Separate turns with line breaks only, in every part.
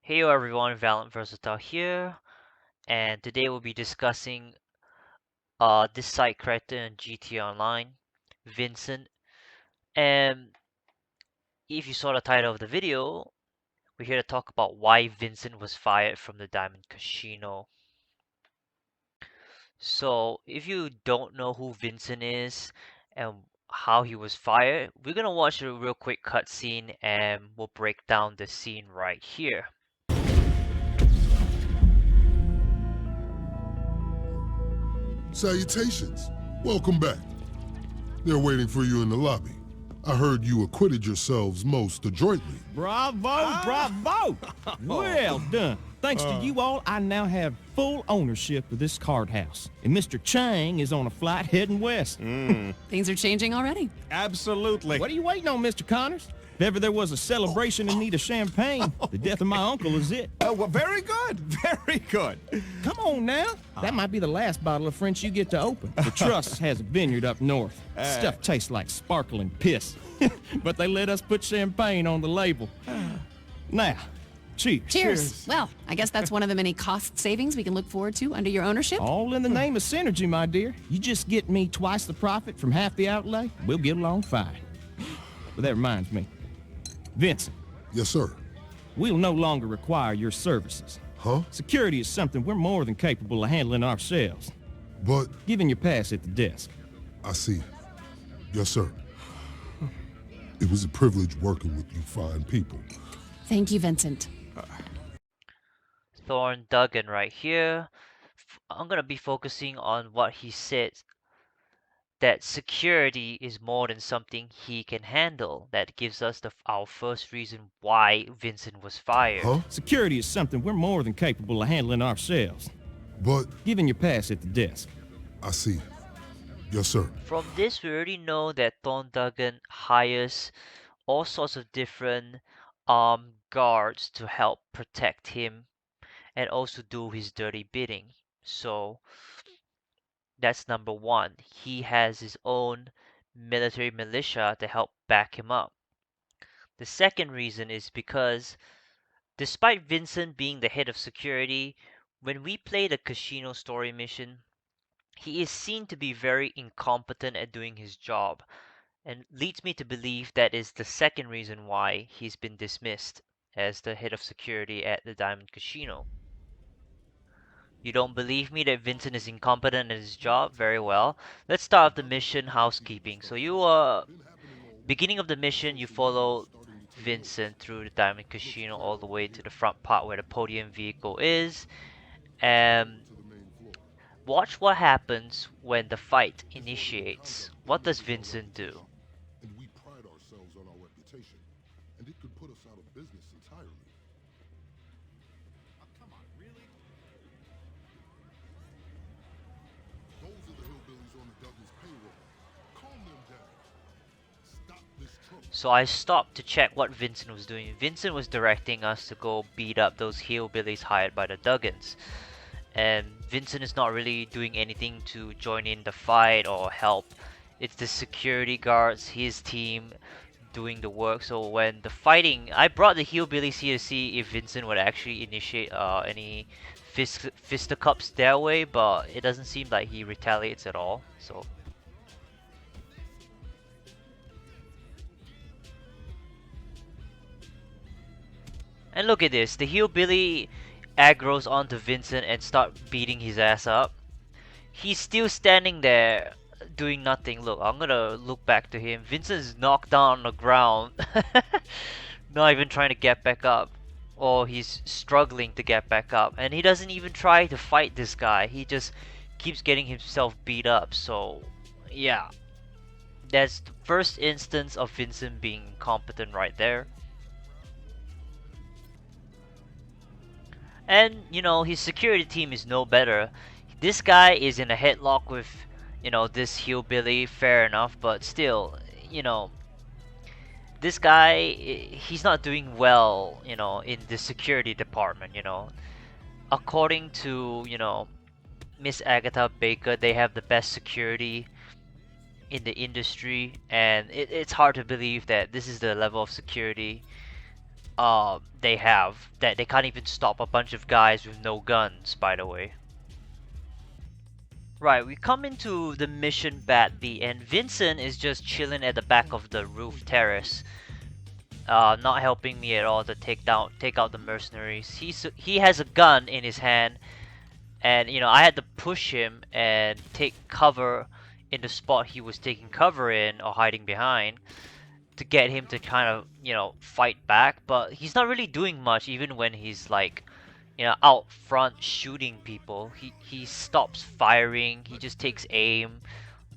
Hey everyone, Valiant Versatile here, and today we'll be discussing this side character in GTA Online, Vincent. And if you saw the title of the video, we're here to talk about why Vincent was fired from the Diamond Casino. So, if you don't know who Vincent is and how he was fired, we're gonna watch a real quick cutscene and we'll break down the scene right here.
Salutations. Welcome back. They're waiting for you in the lobby. I heard you acquitted yourselves most adroitly.
Bravo, bravo! Well done. Thanks to you all, I now have full ownership of this card house. And Mr. Chang is on a flight heading west.
Things are changing already.
Absolutely. What are you waiting on, Mr. Connors? If ever there was a celebration in need of champagne, the death of my uncle is it.
Well, very good. Very good.
Come on now. That might be the last bottle of French you get to open. The Trust has a vineyard up north. Stuff tastes like sparkling piss. But they let us put champagne on the label. Now, cheers.
Cheers. Well, I guess that's one of the many cost savings we can look forward to under your ownership.
All in the name of synergy, my dear. You just get me twice the profit from half the outlay, we'll get along fine. But that reminds me. Vincent,
Yes, sir.
we'll no longer require your services.
Huh?
Security is something we're more than capable of handling ourselves.
But
Given your pass at the desk.
I see. Yes, sir. It was a privilege working with you fine people.
Thank you, Vincent.
Thornton Duggan right here. I'm gonna be focusing on what he said, that security is more than something he can handle. That gives us our first reason why Vincent was fired.
Huh?
Security is something we're more than capable of handling ourselves.
But
Given your pass at the desk.
I see. Yes, sir.
From this, we already know that Thornton Duggan hires all sorts of different armed guards to help protect him and also do his dirty bidding. So that's number one. He has his own military militia to help back him up. The second reason is because despite Vincent being the head of security, when we play the casino story mission, he is seen to be very incompetent at doing his job, and leads me to believe that is the second reason why he's been dismissed as the head of security at the Diamond Casino. You don't believe me that Vincent is incompetent at his job? Very well. Let's start with the mission housekeeping. So beginning of the mission, you follow Vincent through the Diamond Casino all the way to the front part where the podium vehicle is, and watch what happens when the fight initiates. What does Vincent do?
And we pride ourselves on our reputation, and it could put us out of business entirely.
Come on, really?
Those are the hillbillies on the Duggan's payroll. Calm them down. Stop this trouble.
So I stopped to check what Vincent was doing. Vincent was directing us to go beat up those hillbillies hired by the Duggans. And Vincent is not really doing anything to join in the fight or help. It's the security guards, his team, doing the work. So when the fighting, I brought the hillbillies here to see if Vincent would actually initiate any fisticuffs their way, but it doesn't seem like he retaliates at all. So and look at this, the hillbilly aggroes onto Vincent and start beating his ass up. He's still standing there doing nothing. Look, I'm gonna look back to him. Vincent's knocked down on the ground. Not even trying to get back up. Or he's struggling to get back up. And he doesn't even try to fight this guy. He just keeps getting himself beat up. So, yeah. That's the first instance of Vincent being incompetent right there. And, you know, his security team is no better. This guy is in a headlock with, you know, this hillbilly, fair enough, but still, you know, this guy, he's not doing well, you know, in the security department, you know. According to, you know, Miss Agatha Baker, they have the best security in the industry, and it's hard to believe that this is the level of security they have, that they can't even stop a bunch of guys with no guns, by the way. Right, we come into the mission Bat B, and Vincent is just chilling at the back of the roof terrace, not helping me at all to take out the mercenaries. He has a gun in his hand, and you know, I had to push him and take cover in the spot he was taking cover in or hiding behind to get him to kind of, you know, fight back. But he's not really doing much, even when he's like, you know, out front shooting people. He stops firing. He just takes aim.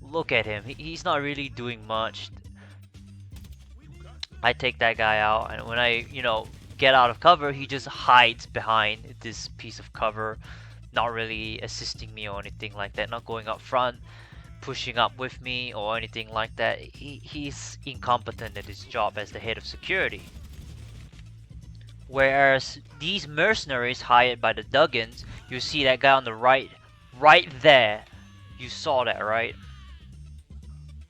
Look at him. He's not really doing much. I take that guy out, and when I, you know, get out of cover, he just hides behind this piece of cover, not really assisting me or anything like that, not going up front, pushing up with me or anything like that. He's incompetent at his job as the head of security. Whereas these mercenaries hired by the Duggans, you see that guy on the right there. You saw that, right?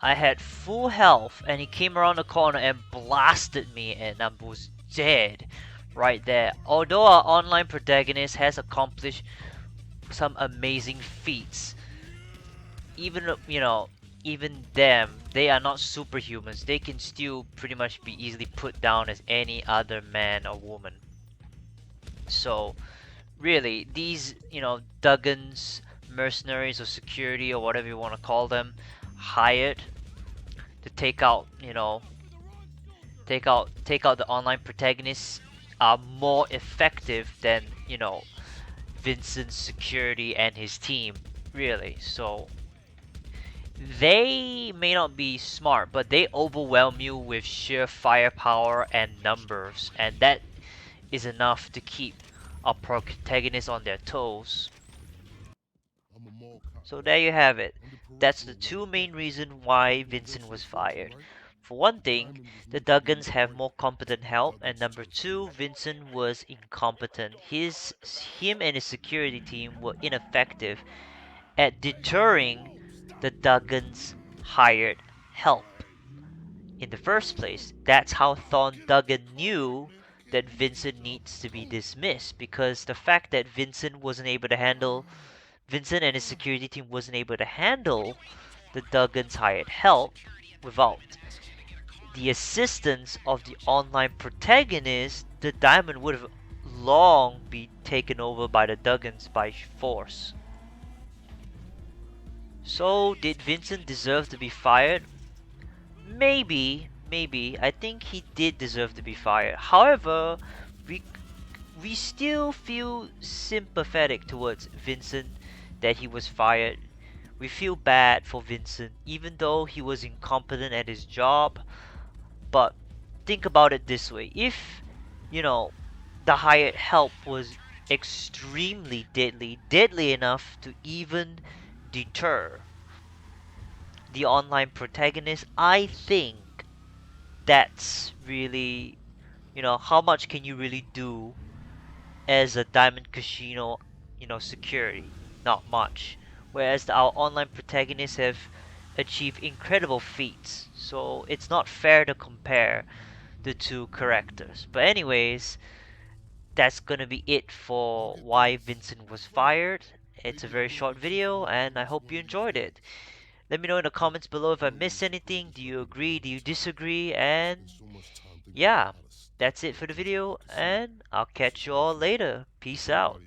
I had full health, and he came around the corner and blasted me, and I was dead right there. Although our online protagonist has accomplished some amazing feats, even, you know, even them, they are not superhumans. They can still pretty much be easily put down as any other man or woman. So really, these, you know, Duggan's mercenaries or security or whatever you want to call them, hired to take out, you know, take out the online protagonists, are more effective than, you know, Vincent's security and his team, really. So they may not be smart, but they overwhelm you with sheer firepower and numbers, and that is enough to keep our protagonists on their toes. So there you have it. That's the two main reasons why Vincent was fired. For one thing, the Duggans have more competent help, and number two, Vincent was incompetent. Him and his security team were ineffective at deterring the Duggans' hired help. In the first place, that's how Thornton Duggan knew that Vincent needs to be dismissed, because the fact that Vincent and his security team wasn't able to handle the Duggans' hired help without the assistance of the online protagonist, the diamond would have long been taken over by the Duggans by force. So, did Vincent deserve to be fired? Maybe. I think he did deserve to be fired. However, we still feel sympathetic towards Vincent that he was fired. We feel bad for Vincent, even though he was incompetent at his job. But think about it this way: if, you know, the hired help was extremely deadly enough to even deter the online protagonist, I think that's really, you know, how much can you really do as a Diamond Casino, you know, security? Not much. Whereas our online protagonists have achieved incredible feats, so it's not fair to compare the two characters. But anyways, that's gonna be it for why Vincent was fired. It's a very short video, and I hope you enjoyed it. Let me know in the comments below if I missed anything. Do you agree? Do you disagree? And yeah, that's it for the video, and I'll catch you all later. Peace out.